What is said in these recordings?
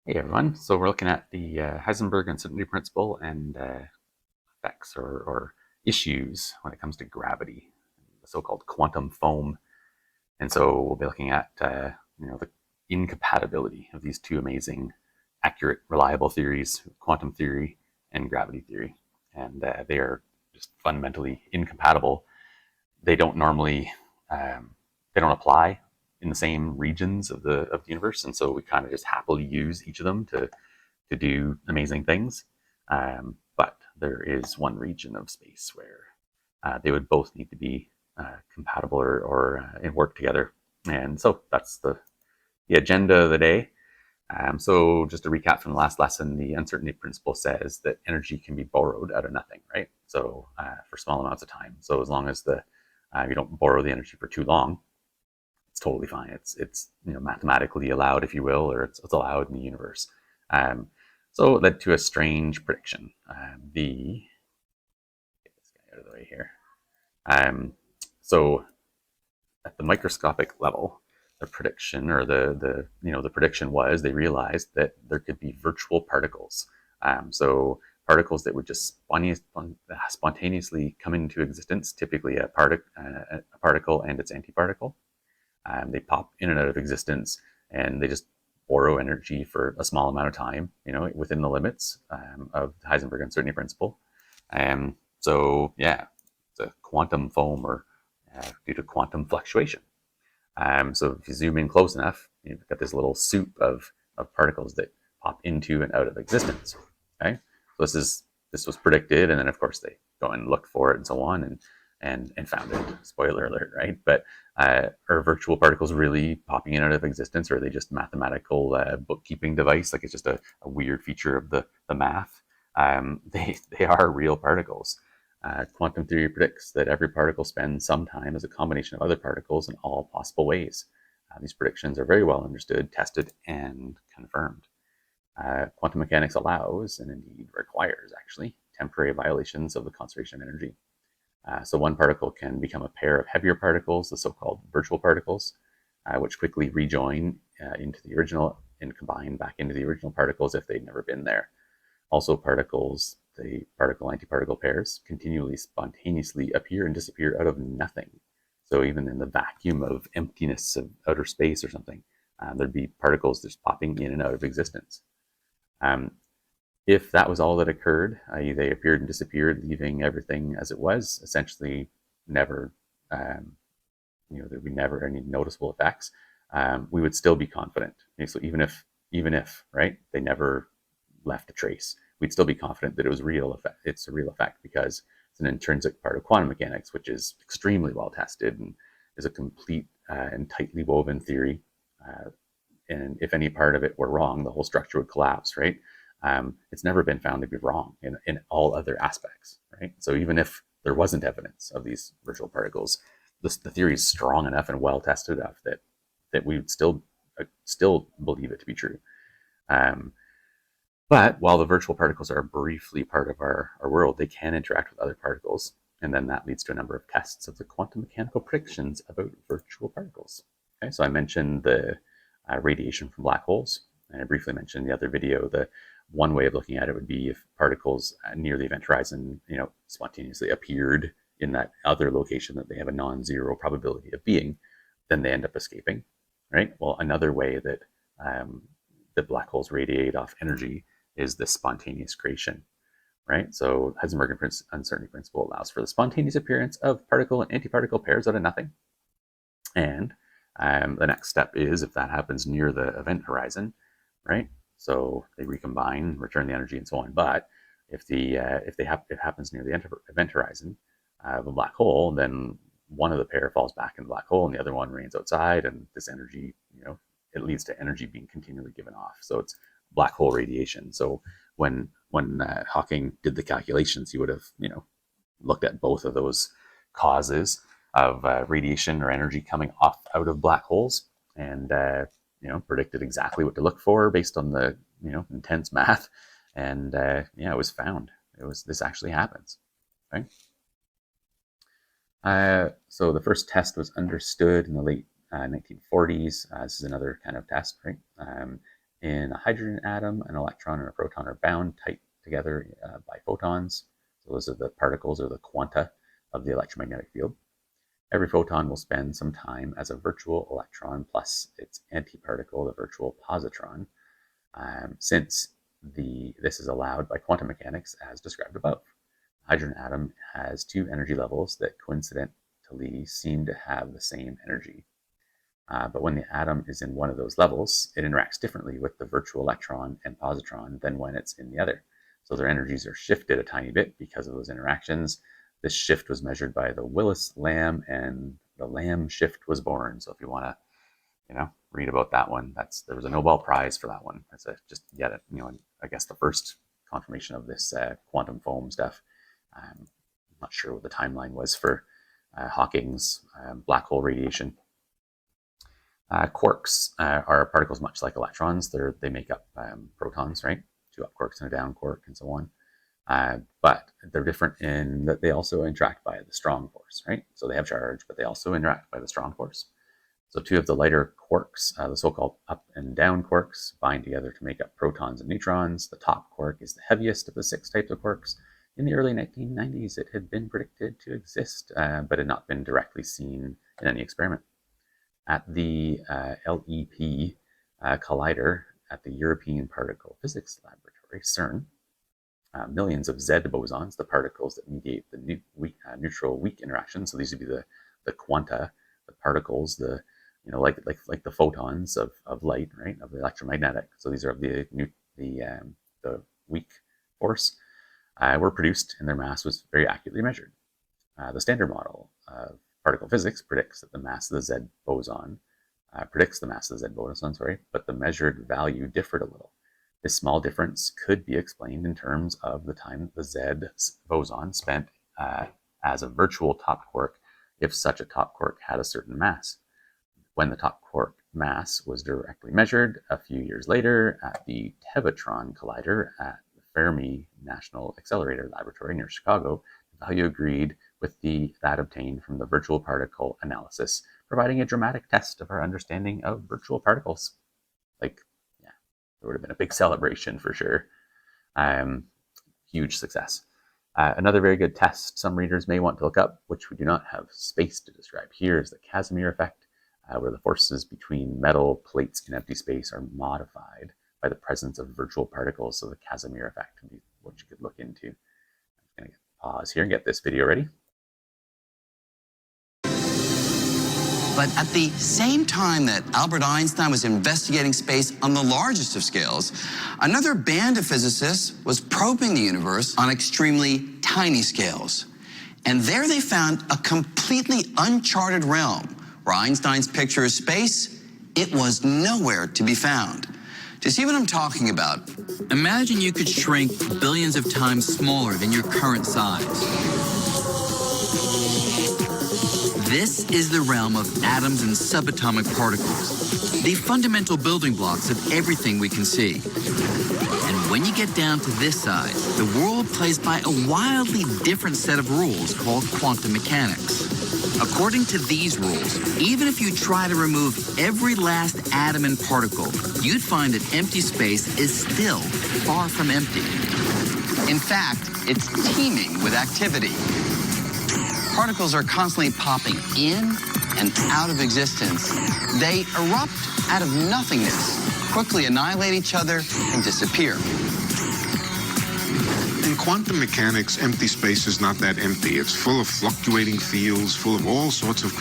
Hey everyone, so we're looking at the Heisenberg uncertainty principle and effects or issues when it comes to gravity, the so-called quantum foam. And so we'll be looking at the incompatibility of these two amazing, accurate, reliable theories, quantum theory and gravity theory. And they are just fundamentally incompatible. They don't normally they don't apply in the same regions of the universe, and so we kind of just happily use each of them to do amazing things. But there is one region of space where they would both need to be compatible or work together. And so that's the agenda of the day. So just to recap from the last lesson, the uncertainty principle says that energy can be borrowed out of nothing, right? So for small amounts of time. So as long as you don't borrow the energy for too long, it's totally fine. It's mathematically allowed, if you will, or it's allowed in the universe. Um, so it led to a strange prediction. Get this guy out of the way here. So at the microscopic level, the prediction or the prediction was they realized that there could be virtual particles. So particles that would just spontaneously come into existence, typically a particle and its antiparticle. They pop in and out of existence, and they just borrow energy for a small amount of time, within the limits of the Heisenberg uncertainty principle. So yeah, it's a quantum foam or due to quantum fluctuation. So if you zoom in close enough, you've got this little soup of particles that pop into and out of existence. Okay, so this was predicted, and then of course they go and look for it and so on, and found it. Spoiler alert, right? But are virtual particles really popping in and out of existence, or are they just mathematical bookkeeping device? Like it's just a weird feature of the math. They are real particles. Quantum theory predicts that every particle spends some time as a combination of other particles in all possible ways. These predictions are very well understood, tested, and confirmed. Quantum mechanics allows, and indeed requires, actually, temporary violations of the conservation of energy. So one particle can become a pair of heavier particles, the so-called virtual particles, which quickly rejoin into the original and combine back into the original particles if they'd never been there. Also, particles, the particle-antiparticle pairs, continually spontaneously appear and disappear out of nothing. So even in the vacuum of emptiness of outer space or something, there'd be particles just popping in and out of existence. Um, if that was all that occurred, i.e., they appeared and disappeared, leaving everything as it was, essentially never, there'd be never any noticeable effects, we would still be confident. Okay, so even if right, they never left a trace, we'd still be confident that it was real effect. It's a real effect because it's an intrinsic part of quantum mechanics, which is extremely well tested and is a complete and tightly woven theory. And if any part of it were wrong, the whole structure would collapse, right? It's never been found to be wrong in all other aspects, right? So even if there wasn't evidence of these virtual particles, the theory is strong enough and well tested enough that we would still believe it to be true. Um, but while the virtual particles are briefly part of our world, they can interact with other particles. And then that leads to a number of tests of the quantum mechanical predictions about virtual particles. Okay, so I mentioned the radiation from black holes, and I briefly mentioned in the other video the one way of looking at it would be if particles near the event horizon, spontaneously appeared in that other location that they have a non-zero probability of being, then they end up escaping, right? Well, another way um, that black holes radiate off energy is this spontaneous creation, right? So Heisenberg uncertainty principle allows for the spontaneous appearance of particle and antiparticle pairs out of nothing. And the next step is if that happens near the event horizon, right? So they recombine, return the energy, and so on. But if it happens near the event horizon of a black hole, then one of the pair falls back in the black hole, and the other one remains outside, and this energy, it leads to energy being continually given off. So it's black hole radiation. So when Hawking did the calculations, he would have looked at both of those causes of radiation or energy coming off out of black holes, and predicted exactly what to look for based on the intense math. And yeah, it was found. This actually happens, right? So the first test was understood in the late 1940s. This is another kind of test, right? In a hydrogen atom, an electron and a proton are bound tight together by photons. So those are the particles or the quanta of the electromagnetic field. Every photon will spend some time as a virtual electron plus its antiparticle, the virtual positron, since this is allowed by quantum mechanics as described above. The hydrogen atom has two energy levels that coincidentally seem to have the same energy. But when the atom is in one of those levels, it interacts differently with the virtual electron and positron than when it's in the other. So their energies are shifted a tiny bit because of those interactions. This shift was measured by the Willis-Lamb, and the Lamb shift was born. So if you want to, read about that one, there was a Nobel Prize for that one. That's I guess the first confirmation of this quantum foam stuff. I'm not sure what the timeline was for Hawking's black hole radiation. Quarks are particles much like electrons. They make up protons, right? Two up quarks and a down quark and so on. But they're different in that they also interact by the strong force, right? So they have charge, but they also interact by the strong force. So two of the lighter quarks, the so-called up and down quarks, bind together to make up protons and neutrons. The top quark is the heaviest of the 6 types of quarks. In the early 1990s, it had been predicted to exist, but had not been directly seen in any experiment. At the LEP collider at the European Particle Physics Laboratory, CERN, millions of Z bosons, the particles that mediate the neutral weak interaction. So these would be the quanta, the particles, like the photons of light, right, of the electromagnetic. So these are of the weak force. Were produced, and their mass was very accurately measured. The standard model of particle physics predicts the mass of the Z boson, but the measured value differed a little. This small difference could be explained in terms of the time the Z boson spent as a virtual top quark, if such a top quark had a certain mass. When the top quark mass was directly measured a few years later at the Tevatron collider at the Fermi National Accelerator Laboratory near Chicago, the value agreed with that obtained from the virtual particle analysis, providing a dramatic test of our understanding of virtual particles. There would have been a big celebration for sure. Huge success. Another very good test some readers may want to look up, which we do not have space to describe here, is the Casimir effect, where the forces between metal plates in empty space are modified by the presence of virtual particles. So the Casimir effect would be what you could look into. I'm going to pause here and get this video ready. But at the same time that Albert Einstein was investigating space on the largest of scales, another band of physicists was probing the universe on extremely tiny scales. And there they found a completely uncharted realm where Einstein's picture of space, it was nowhere to be found. To see what I'm talking about, imagine you could shrink billions of times smaller than your current size. This is the realm of atoms and subatomic particles, the fundamental building blocks of everything we can see. And when you get down to this size, the world plays by a wildly different set of rules called quantum mechanics. According to these rules, even if you try to remove every last atom and particle, you'd find that empty space is still far from empty. In fact, it's teeming with activity. Particles are constantly popping in and out of existence. They erupt out of nothingness, quickly annihilate each other, and disappear. In quantum mechanics, empty space is not that empty. It's full of fluctuating fields, full of all sorts of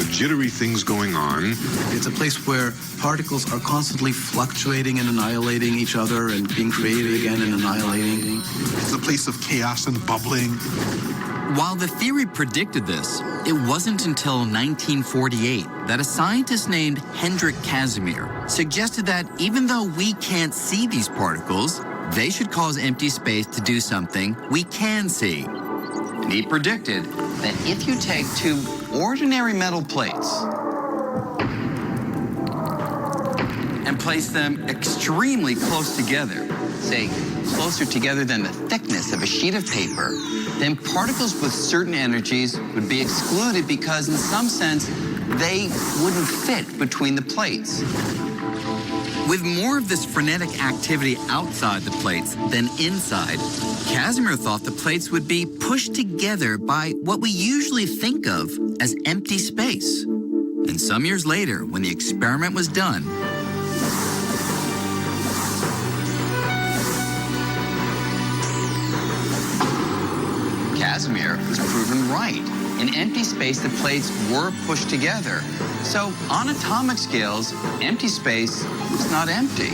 jittery things going on. It's a place where particles are constantly fluctuating and annihilating each other and being created again and annihilating. It's a place of chaos and bubbling. While the theory predicted this, it wasn't until 1948 that a scientist named Hendrik Casimir suggested that even though we can't see these particles, they should cause empty space to do something we can see. And he predicted that if you take two ordinary metal plates and place them extremely close together, say closer together than the thickness of a sheet of paper, then particles with certain energies would be excluded because in some sense they wouldn't fit between the plates. With more of this frenetic activity outside the plates than inside, Casimir thought the plates would be pushed together by what we usually think of as empty space. And some years later, when the experiment was done, Casimir was proven right. In empty space, the plates were pushed together. So on atomic scales, empty space is not empty.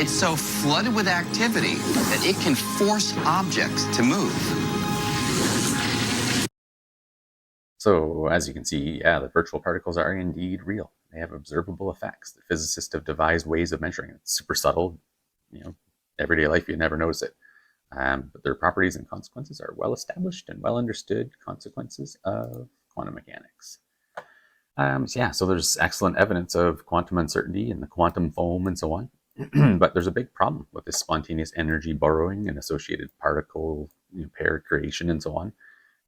It's so flooded with activity that it can force objects to move. So as you can see, yeah, the virtual particles are indeed real. They have observable effects. The physicists have devised ways of measuring it. It's super subtle, everyday life, you never notice it. But their properties and consequences are well established and well understood consequences of quantum mechanics. So there's excellent evidence of quantum uncertainty and the quantum foam and so on. But there's a big problem with this spontaneous energy borrowing and associated particle pair creation and so on.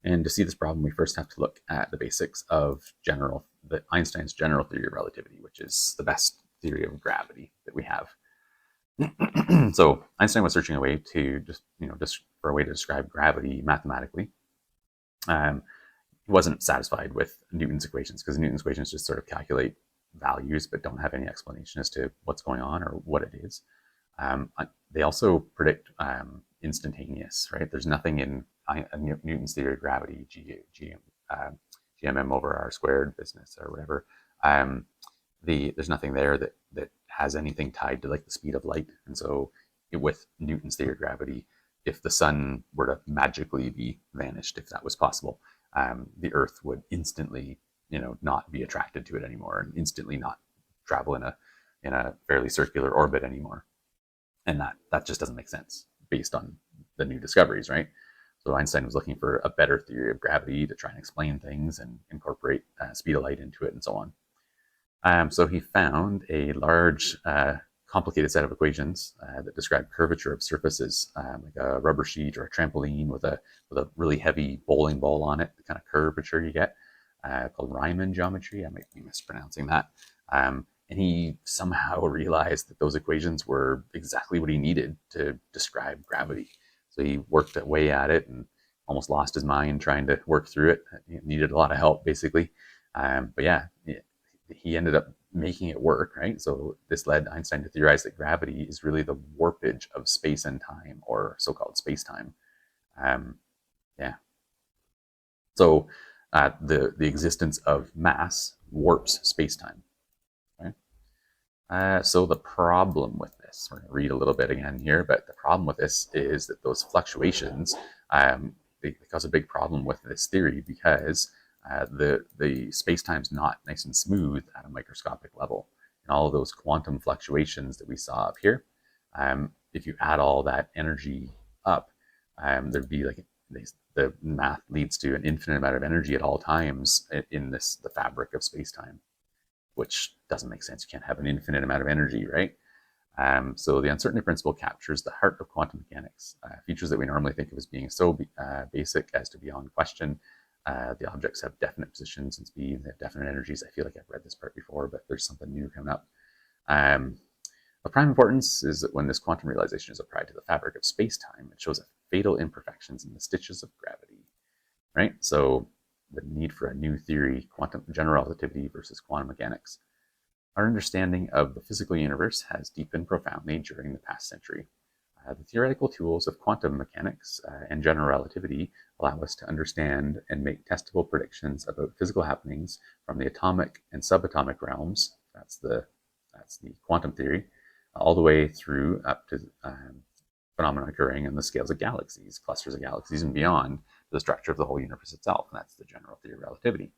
And to see this problem, we first have to look at the basics of Einstein's general theory of relativity, which is the best theory of gravity that we have. So Einstein was searching a way to for a way to describe gravity mathematically. He wasn't satisfied with Newton's equations, because Newton's equations just sort of calculate values but don't have any explanation as to what's going on or what it is. They also predict instantaneous, right? There's nothing in Newton's theory of gravity, GMM over r squared business or whatever. There's nothing there that has anything tied to like the speed of light. And so with Newton's theory of gravity, if the sun were to magically be vanished, if that was possible, the Earth would instantly, not be attracted to it anymore, and instantly not travel in a fairly circular orbit anymore. And that just doesn't make sense based on the new discoveries, right? So Einstein was looking for a better theory of gravity to try and explain things and incorporate speed of light into it and so on. So he found a large, complicated set of equations that describe curvature of surfaces, like a rubber sheet or a trampoline with a really heavy bowling ball on it, the kind of curvature you get, called Riemann geometry. I might be mispronouncing that. And he somehow realized that those equations were exactly what he needed to describe gravity. So he worked away at it and almost lost his mind trying to work through it. He needed a lot of help, basically. But yeah, he ended up making it work, right? So this led Einstein to theorize that gravity is really the warpage of space and time, or so-called space-time. So the existence of mass warps space-time. Right? So the problem with this, we're going to read a little bit again here, but the problem with this is that those fluctuations, they cause a big problem with this theory, because the space-time's not nice and smooth at a microscopic level. And all of those quantum fluctuations that we saw up here, if you add all that energy up, there'd be like the math leads to an infinite amount of energy at all times in the fabric of space-time, which doesn't make sense. You can't have an infinite amount of energy, right? So the uncertainty principle captures the heart of quantum mechanics, features that we normally think of as being so basic as to be beyond question. The objects have definite positions and speed, they have definite energies. I feel like I've read this part before, but there's something new coming up. Of prime importance is that when this quantum realization is applied to the fabric of space-time, it shows fatal imperfections in the stitches of gravity, right? So the need for a new theory, quantum general relativity versus quantum mechanics. Our understanding of the physical universe has deepened profoundly during the past century. The theoretical tools of quantum mechanics and general relativity allow us to understand and make testable predictions about physical happenings from the atomic and subatomic realms. That's the quantum theory, all the way through up to phenomena occurring in the scales of galaxies, clusters of galaxies, and beyond the structure of the whole universe itself. And that's the general theory of relativity.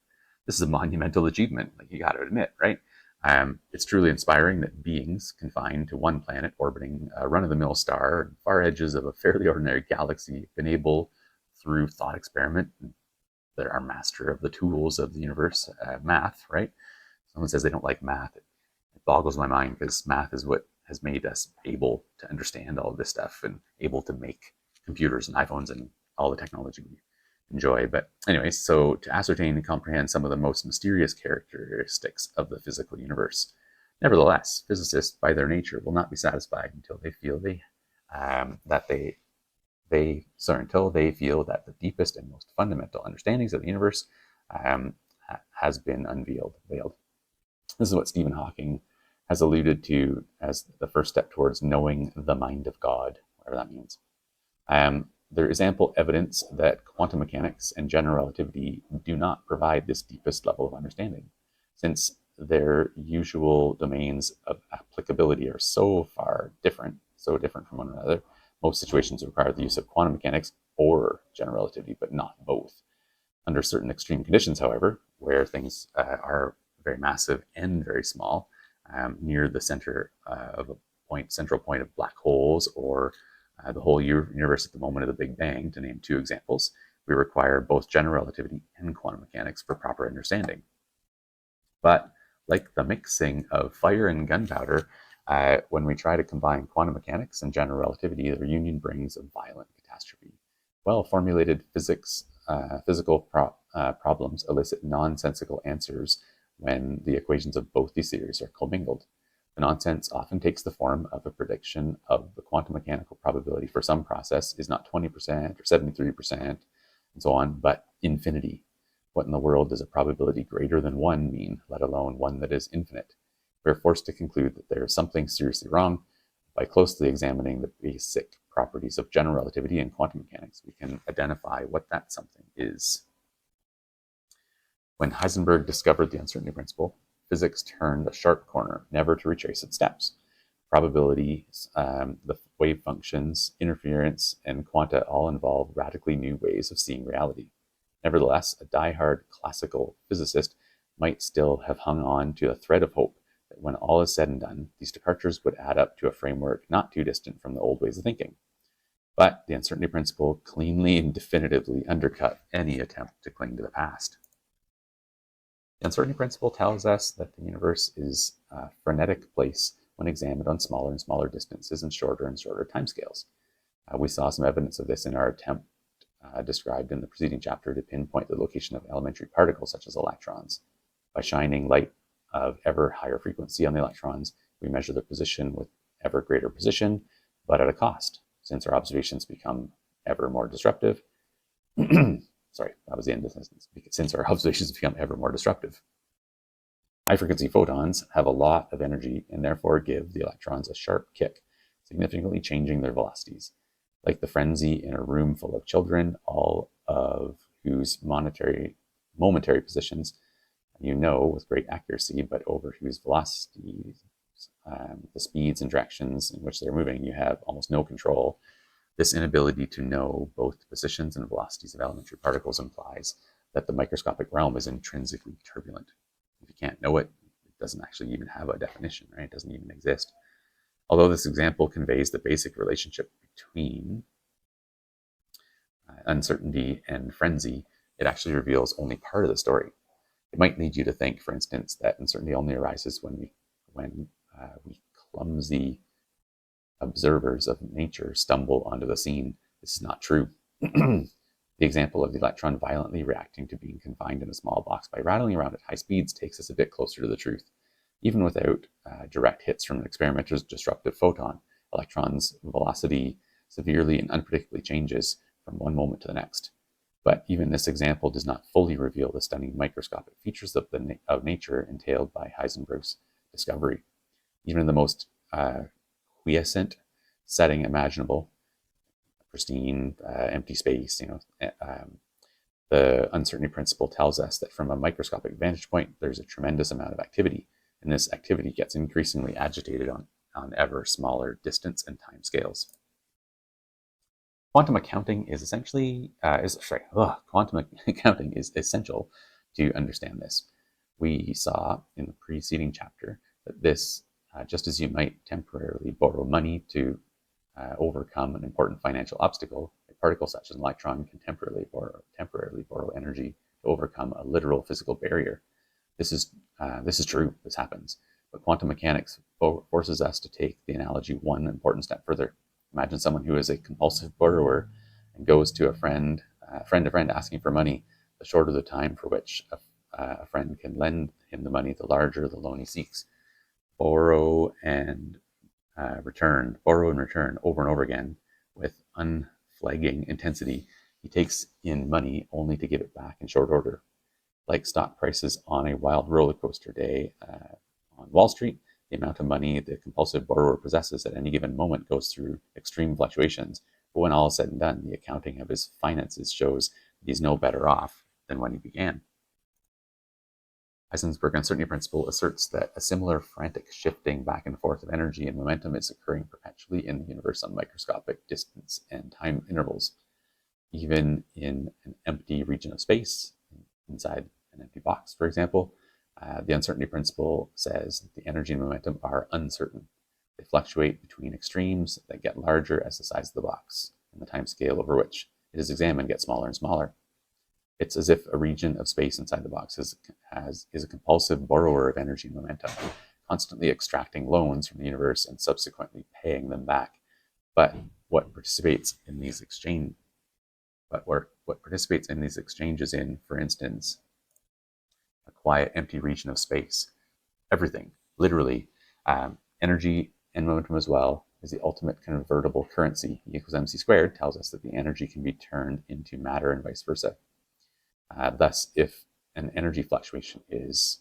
This is a monumental achievement, like you got to admit, right? It's truly inspiring that beings confined to one planet orbiting a run-of-the-mill star and far edges of a fairly ordinary galaxy have been able, through thought experiment, that are master of the tools of the universe, math, right? Someone says they don't like math. It boggles my mind, because math is what has made us able to understand all of this stuff and able to make computers and iPhones and all the technology we enjoy. But anyways, so to ascertain and comprehend some of the most mysterious characteristics of the physical universe, Nevertheless, physicists, by their nature, will not be satisfied until they feel until they feel that the deepest and most fundamental understandings of the universe um, has been veiled. This is what Stephen Hawking has alluded to as the first step towards knowing the mind of God, whatever that means. There is ample evidence that quantum mechanics and general relativity do not provide this deepest level of understanding, since their usual domains of applicability are so different from one another. Most situations require the use of quantum mechanics or general relativity, but not both. Under certain extreme conditions, however, where things are very massive and very small, near the center of central point of black holes, or the whole universe at the moment of the Big Bang, to name two examples, we require both general relativity and quantum mechanics for proper understanding. But like the mixing of fire and gunpowder, when we try to combine quantum mechanics and general relativity, their union brings a violent catastrophe. Well-formulated physical problems elicit nonsensical answers when the equations of both these theories are commingled. The nonsense often takes the form of a prediction of the quantum mechanical probability for some process is not 20% or 73% and so on, but infinity. What in the world does a probability greater than 1 mean, let alone one that is infinite? We're forced to conclude that there is something seriously wrong. By closely examining the basic properties of general relativity and quantum mechanics, we can identify what that something is. When Heisenberg discovered the uncertainty principle, physics turned a sharp corner, never to retrace its steps. Probabilities, the wave functions, interference, and quanta all involve radically new ways of seeing reality. Nevertheless, a die-hard classical physicist might still have hung on to a thread of hope that when all is said and done, these departures would add up to a framework not too distant from the old ways of thinking. But the uncertainty principle cleanly and definitively undercut any attempt to cling to the past. The uncertainty principle tells us that the universe is a frenetic place when examined on smaller and smaller distances and shorter timescales. We saw some evidence of this in our attempt described in the preceding chapter to pinpoint the location of elementary particles such as electrons. By shining light of ever higher frequency on the electrons, we measure their position with ever greater precision, but at a cost, since our observations become ever more disruptive. Sorry, that was the end of the sentence. Since our observations become ever more disruptive. High-frequency photons have a lot of energy and therefore give the electrons a sharp kick, significantly changing their velocities. Like the frenzy in a room full of children, all of whose momentary positions you know with great accuracy, but over whose velocities, the speeds and directions in which they're moving, you have almost no control. This inability to know both the positions and velocities of elementary particles implies that the microscopic realm is intrinsically turbulent. If you can't know it, it doesn't actually even have a definition, right? It doesn't even exist. Although this example conveys the basic relationship between uncertainty and frenzy, it actually reveals only part of the story. It might lead you to think, for instance, that uncertainty only arises when we clumsy observers of nature stumble onto the scene. This is not true. The example of the electron violently reacting to being confined in a small box by rattling around at high speeds takes us a bit closer to the truth. Even without direct hits from an experimenter's disruptive photon, electrons' velocity severely and unpredictably changes from one moment to the next. But even this example does not fully reveal the stunning microscopic features of nature entailed by Heisenberg's discovery. Even in the most quiescent setting imaginable, pristine, empty space, the uncertainty principle tells us that from a microscopic vantage point, there's a tremendous amount of activity, and this activity gets increasingly agitated on ever smaller distance and time scales. Quantum accounting is essential to understand this. We saw in the preceding chapter that this, just as you might temporarily borrow money to overcome an important financial obstacle, a particle such as an electron can temporarily borrow energy to overcome a literal physical barrier. This is true. This happens. But quantum mechanics forces us to take the analogy one important step further. Imagine someone who is a compulsive borrower and goes to a friend asking for money. The shorter the time for which a friend can lend him the money, the larger the loan he seeks. borrow and return over and over again with unflagging intensity. He takes in money only to give it back in short order. Like stock prices on a wild roller coaster day on Wall Street, the amount of money the compulsive borrower possesses at any given moment goes through extreme fluctuations. But when all is said and done, the accounting of his finances shows that he's no better off than when he began. Heisenberg's uncertainty principle asserts that a similar frantic shifting back and forth of energy and momentum is occurring perpetually in the universe on microscopic distance and time intervals. Even in an empty region of space, inside an empty box, for example, the uncertainty principle says that the energy and momentum are uncertain. They fluctuate between extremes that get larger as the size of the box, and the time scale over which it is examined gets smaller and smaller. It's as if a region of space inside the box is a compulsive borrower of energy and momentum, constantly extracting loans from the universe and subsequently paying them back. But what participates in these exchanges in, for instance, a quiet, empty region of space, everything, literally, energy and momentum as well, is the ultimate convertible currency. E equals mc squared tells us that the energy can be turned into matter and vice versa. Thus, if an energy fluctuation is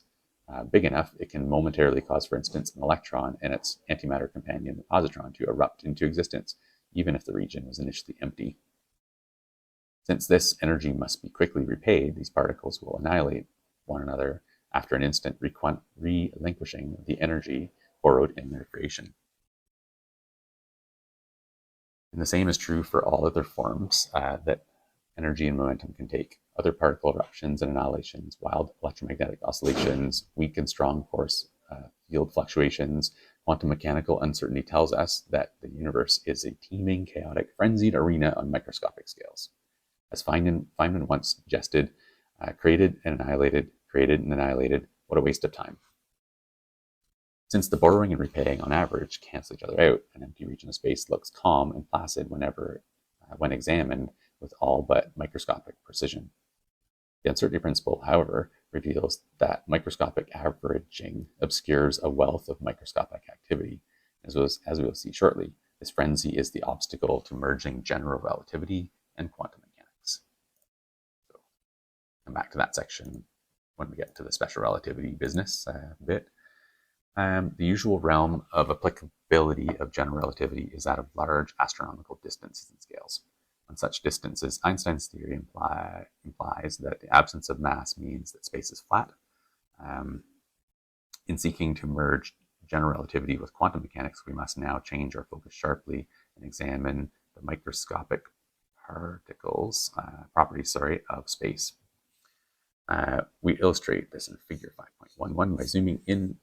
big enough, it can momentarily cause, for instance, an electron and its antimatter companion, the positron, to erupt into existence, even if the region was initially empty. Since this energy must be quickly repaid, these particles will annihilate one another after an instant, relinquishing the energy borrowed in their creation. And the same is true for all other forms that energy and momentum can take. Other particle eruptions and annihilations, wild electromagnetic oscillations, weak and strong force field fluctuations. Quantum mechanical uncertainty tells us that the universe is a teeming, chaotic, frenzied arena on microscopic scales. As Feynman once suggested, created and annihilated, what a waste of time. Since the borrowing and repaying on average cancel each other out, an empty region of space looks calm and placid when examined with all but microscopic precision. The uncertainty principle, however, reveals that microscopic averaging obscures a wealth of microscopic activity. As we will see shortly, this frenzy is the obstacle to merging general relativity and quantum mechanics. So, come back to that section when we get to the special relativity business bit. The usual realm of applicability of general relativity is that of large astronomical distances and scales. On such distances, Einstein's theory implies that the absence of mass means that space is flat. In seeking to merge general relativity with quantum mechanics, we must now change our focus sharply and examine the microscopic properties of space. We illustrate this in figure 5.11 by zooming in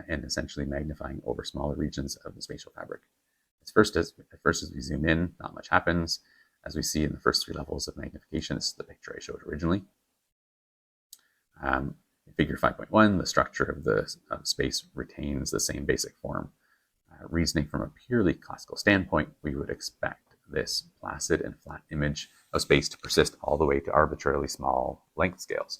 and essentially magnifying over smaller regions of the spatial fabric. At first, as we zoom in, not much happens. As we see in the first three levels of magnification, this is the picture I showed originally. In figure 5.1, the structure of space retains the same basic form. Reasoning from a purely classical standpoint, we would expect this placid and flat image of space to persist all the way to arbitrarily small length scales.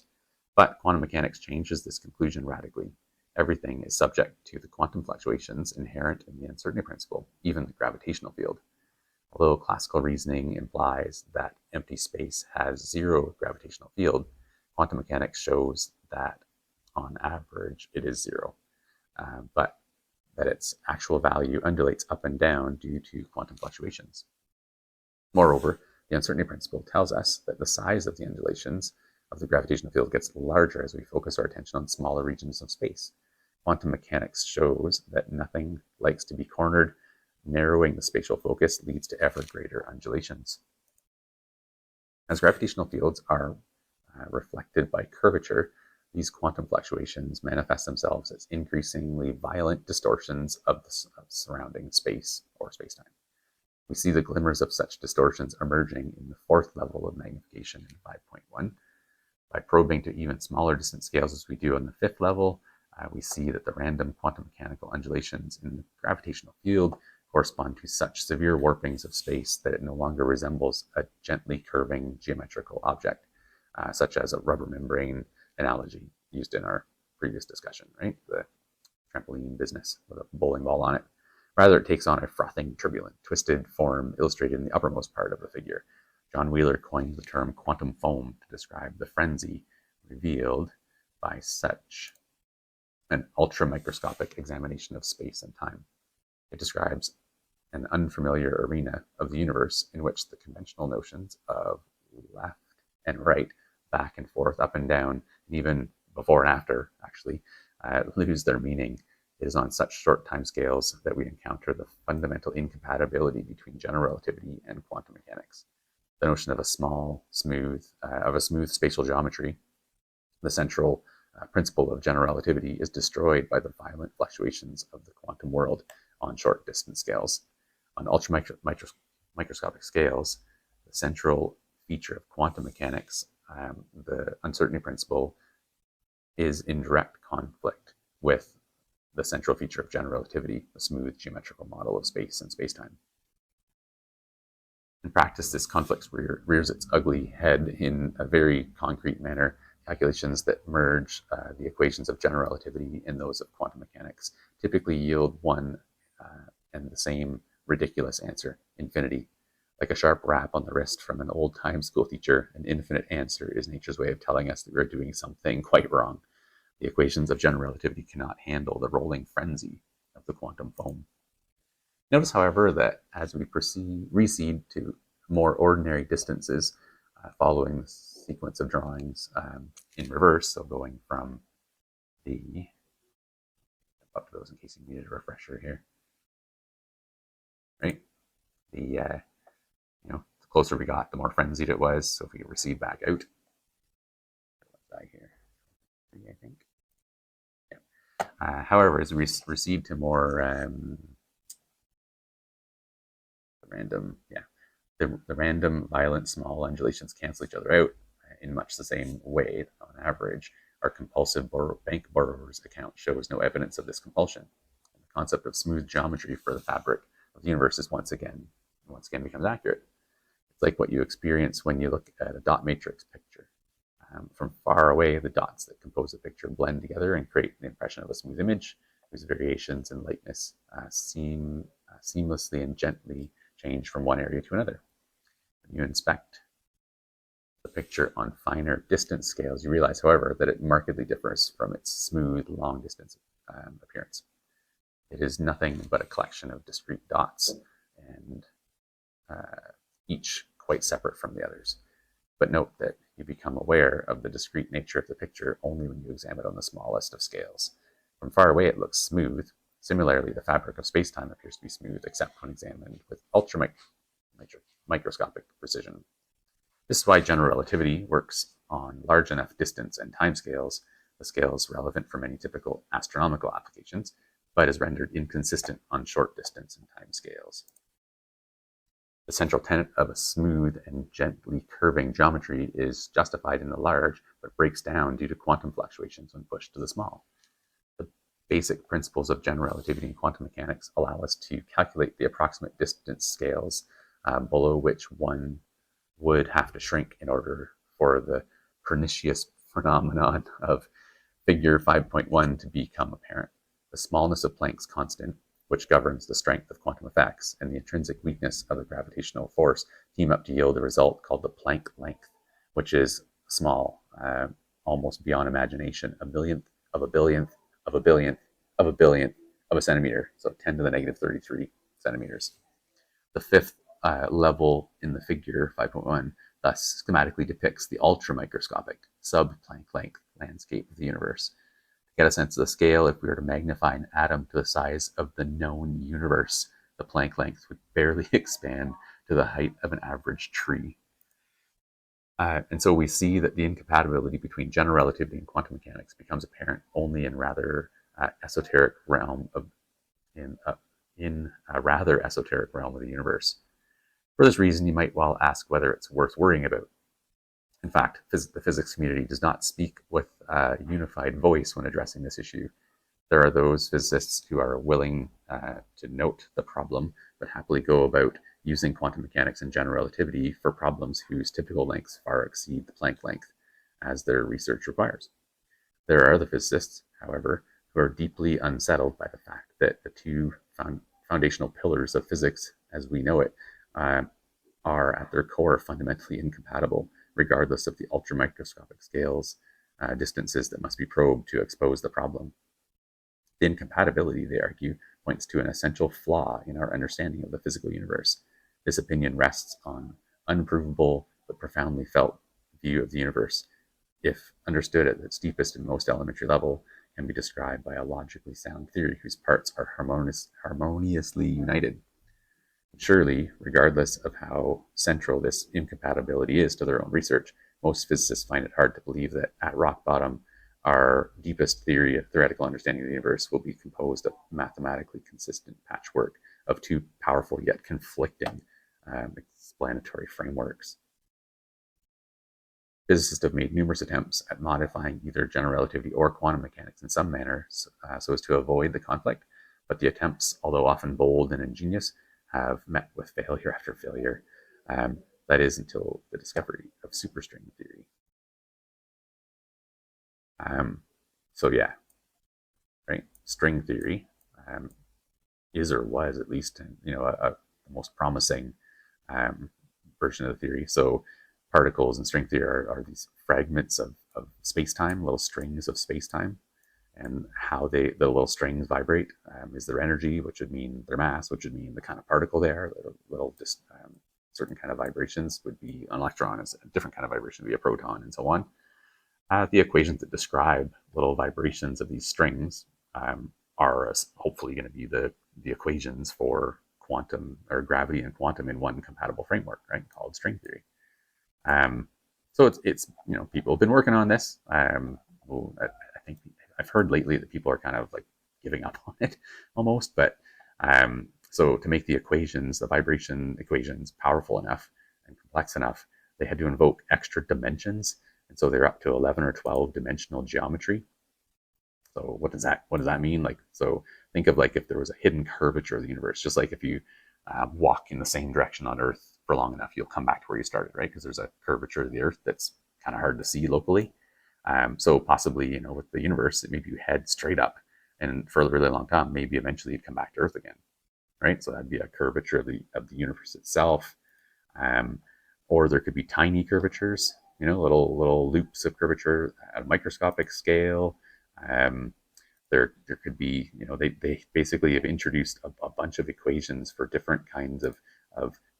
But quantum mechanics changes this conclusion radically. Everything is subject to the quantum fluctuations inherent in the uncertainty principle, even the gravitational field. Although classical reasoning implies that empty space has zero gravitational field, quantum mechanics shows that on average it is zero, but that its actual value undulates up and down due to quantum fluctuations. Moreover, the uncertainty principle tells us that the size of the undulations of the gravitational field gets larger as we focus our attention on smaller regions of space. Quantum mechanics shows that nothing likes to be cornered. Narrowing the spatial focus leads to ever greater undulations. As gravitational fields are reflected by curvature, these quantum fluctuations manifest themselves as increasingly violent distortions of the surrounding space or spacetime. We see the glimmers of such distortions emerging in the fourth level of magnification in 5.1. By probing to even smaller distance scales as we do on the fifth level, we see that the random quantum mechanical undulations in the gravitational field correspond to such severe warpings of space that it no longer resembles a gently curving geometrical object, such as a rubber membrane analogy used in our previous discussion, right? The trampoline business with a bowling ball on it. Rather, it takes on a frothing, turbulent, twisted form illustrated in the uppermost part of the figure. John Wheeler coined the term quantum foam to describe the frenzy revealed by such an ultra-microscopic examination of space and time. It describes an unfamiliar arena of the universe in which the conventional notions of left and right, back and forth, up and down, and even before and after, actually, lose their meaning. It is on such short time scales that we encounter the fundamental incompatibility between general relativity and quantum mechanics. The notion of a smooth spatial geometry, the central principle of general relativity, is destroyed by the violent fluctuations of the quantum world on short distance scales. On ultra-microscopic scales, the central feature of quantum mechanics, the uncertainty principle, is in direct conflict with the central feature of general relativity, the smooth geometrical model of space and spacetime. In practice, this conflict rears its ugly head in a very concrete manner. Calculations that merge the equations of general relativity and those of quantum mechanics typically yield one and the same ridiculous answer: infinity. Like a sharp rap on the wrist from an old-time school teacher, an infinite answer is nature's way of telling us that we're doing something quite wrong. The equations of general relativity cannot handle the rolling frenzy of the quantum foam. Notice, however, that as we recede to more ordinary distances, following the sequence of drawings in reverse, so going from the, up to those in case you needed a refresher here, right? The closer we got, the more frenzied it was. So if we recede back out, here, I think. Yeah. However, as we recede to more the random, violent, small undulations cancel each other out in much the same way. On average, our compulsive bank borrower's account shows no evidence of this compulsion. And the concept of smooth geometry for the fabric of the universe is once again becomes accurate. It's like what you experience when you look at a dot matrix picture. From far away, the dots that compose the picture blend together and create the impression of a smooth image whose variations in lightness seamlessly and gently change from one area to another. When you inspect the picture on finer distance scales, you realize, however, that it markedly differs from its smooth, long distance appearance. It is nothing but a collection of discrete dots, and each quite separate from the others. But note that you become aware of the discrete nature of the picture only when you examine it on the smallest of scales. From far away, it looks smooth. Similarly, the fabric of space-time appears to be smooth, except when examined with ultra-microscopic precision. This is why general relativity works on large enough distance and time scales, the scales relevant for many typical astronomical applications, but is rendered inconsistent on short distance and time scales. The central tenet of a smooth and gently curving geometry is justified in the large, but breaks down due to quantum fluctuations when pushed to the small. The basic principles of general relativity and quantum mechanics allow us to calculate the approximate distance scales below which one would have to shrink in order for the pernicious phenomenon of figure 5.1 to become apparent. The smallness of Planck's constant, which governs the strength of quantum effects, and the intrinsic weakness of the gravitational force team up to yield a result called the Planck length, which is small, almost beyond imagination, a millionth of a billionth of a billionth of a billionth of a centimeter, so 10 to the negative 33 centimeters. The fifth level in the figure 5.1 thus schematically depicts the ultra-microscopic, sub-Planck length landscape of the universe. Get a sense of the scale, if we were to magnify an atom to the size of the known universe, the Planck length would barely expand to the height of an average tree. And so we see that the incompatibility between general relativity and quantum mechanics becomes apparent only in rather esoteric realm of in a rather esoteric realm of the universe. For this reason, you might well ask whether it's worth worrying about. In fact, the physics community does not speak with a unified voice when addressing this issue. There are those physicists who are willing to note the problem, but happily go about using quantum mechanics and general relativity for problems whose typical lengths far exceed the Planck length, as their research requires. There are other physicists, however, who are deeply unsettled by the fact that the two foundational pillars of physics as we know it are at their core fundamentally incompatible, regardless of the ultramicroscopic scales, distances that must be probed to expose the problem. The incompatibility, they argue, points to an essential flaw in our understanding of the physical universe. This opinion rests on unprovable but profoundly felt view of the universe, if understood at its deepest and most elementary level, can be described by a logically sound theory whose parts are harmoniously united. Surely, regardless of how central this incompatibility is to their own research, most physicists find it hard to believe that at rock bottom, our deepest theoretical understanding of the universe will be composed of mathematically consistent patchwork of two powerful yet conflicting explanatory frameworks. Physicists have made numerous attempts at modifying either general relativity or quantum mechanics in some manner so as to avoid the conflict, but the attempts, although often bold and ingenious, have met with failure after failure. That is until the discovery of superstring theory. So yeah, right. String theory is or was at least, the most promising version of the theory. So particles in string theory are these fragments of space-time, little strings of space-time, and how the little strings vibrate is their energy, which would mean their mass, which would mean the kind of particle they are. Little just certain kind of vibrations would be an electron, is a different kind of vibration would be a proton, and so on. The equations that describe little vibrations of these strings are hopefully going to be the equations for quantum or gravity and quantum in one compatible framework, right? Called string theory. So it's people have been working on this. I think I've heard lately that people are kind of like giving up on it almost, but so to make the equations, the vibration equations, powerful enough and complex enough, they had to invoke extra dimensions. And so they're up to 11 or 12 dimensional geometry. So what does that mean? Like, so think of like if there was a hidden curvature of the universe, just like if you walk in the same direction on Earth for long enough, you'll come back to where you started, right? Because there's a curvature of the Earth that's kind of hard to see locally. So possibly, with the universe, maybe you head straight up, and for a really long time, maybe eventually you'd come back to Earth again, right? So that'd be a curvature of the universe itself. Or there could be tiny curvatures, little loops of curvature at a microscopic scale. There could be, they basically have introduced a bunch of equations for different kinds of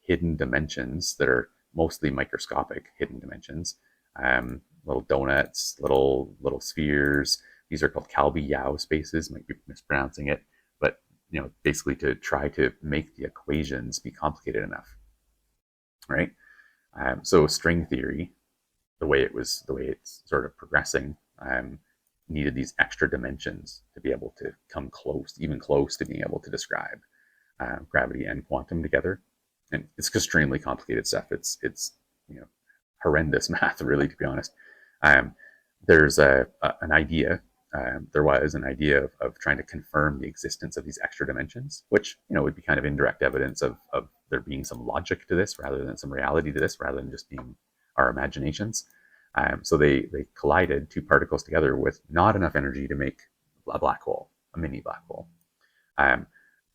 hidden dimensions that are mostly microscopic hidden dimensions. Little donuts, little spheres. These are called Calbi-Yau spaces. Might be mispronouncing it, but basically to try to make the equations be complicated enough, right? So string theory, the way it's sort of progressing, needed these extra dimensions to be able to come even close to being able to describe gravity and quantum together. And it's extremely complicated stuff. It's horrendous math, really, to be honest. There's an idea. There was an idea of trying to confirm the existence of these extra dimensions, which would be kind of indirect evidence of there being some logic to this, rather than some reality to this, rather than just being our imaginations. So they collided two particles together with not enough energy to make a black hole, a mini black hole.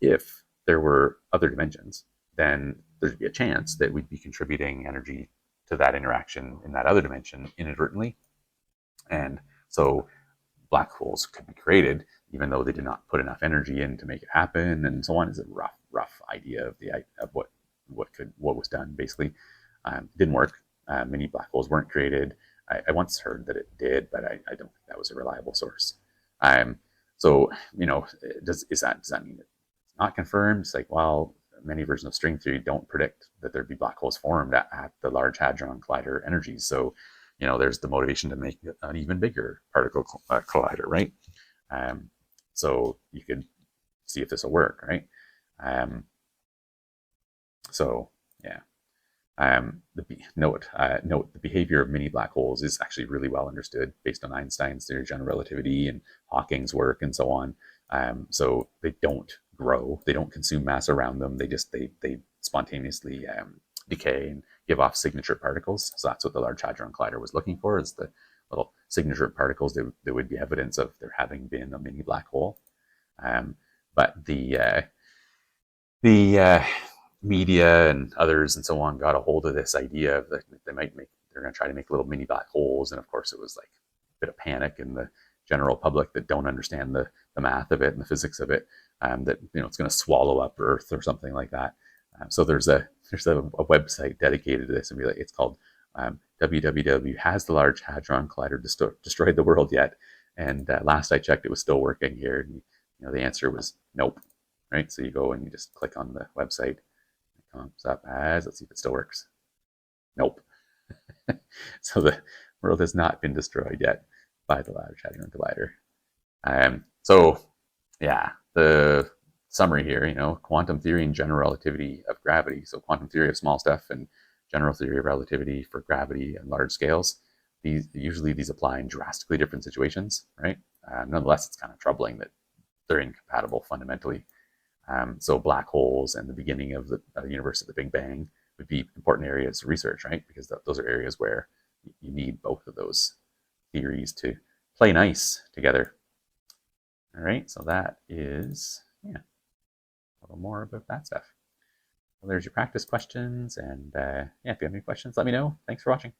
If there were other dimensions, then there'd be a chance that we'd be contributing energy to that interaction in that other dimension inadvertently. And so black holes could be created even though they did not put enough energy in to make it happen, and so on. Is a rough idea of what was done. Basically, it didn't work. Many black holes weren't created. I once heard that it did, but I don't think that was a reliable source. So does that mean it's not confirmed? It's like, well, many versions of string theory don't predict that there'd be black holes formed at the Large Hadron Collider energies. So there's the motivation to make an even bigger particle collider, right? So you could see if this will work, right? So yeah. Note the behavior of mini black holes is actually really well understood based on Einstein's theory of general relativity and Hawking's work and so on. So they don't grow, they don't consume mass around them. They spontaneously decay and give off signature particles. So that's what the Large Hadron Collider was looking for, is the little signature of particles, there would be evidence of there having been a mini black hole. But the media and others and so on got a hold of this idea that they're going to try to make little mini black holes, and of course it was like a bit of panic in the general public that don't understand the math of it and the physics of it, that it's going to swallow up Earth or something like that. So there's a website dedicated to this, and it's called www. Has the Large Hadron Collider destroyed the world yet? And last I checked, it was still working here. And, the answer was nope. Right? So you go and you just click on the website. It comes up as, let's see if it still works. Nope. So the world has not been destroyed yet by the Large Hadron Collider. So yeah, the summary here, quantum theory and general relativity of gravity. So quantum theory of small stuff and general theory of relativity for gravity and large scales. Usually these apply in drastically different situations, right? Nonetheless, it's kind of troubling that they're incompatible fundamentally. So black holes and the beginning of the universe at the Big Bang would be important areas of research, right? Because those are areas where you need both of those theories to play nice together. All right, so that is, a little more about that stuff. Well, there's your practice questions, and if you have any questions, let me know. Thanks for watching.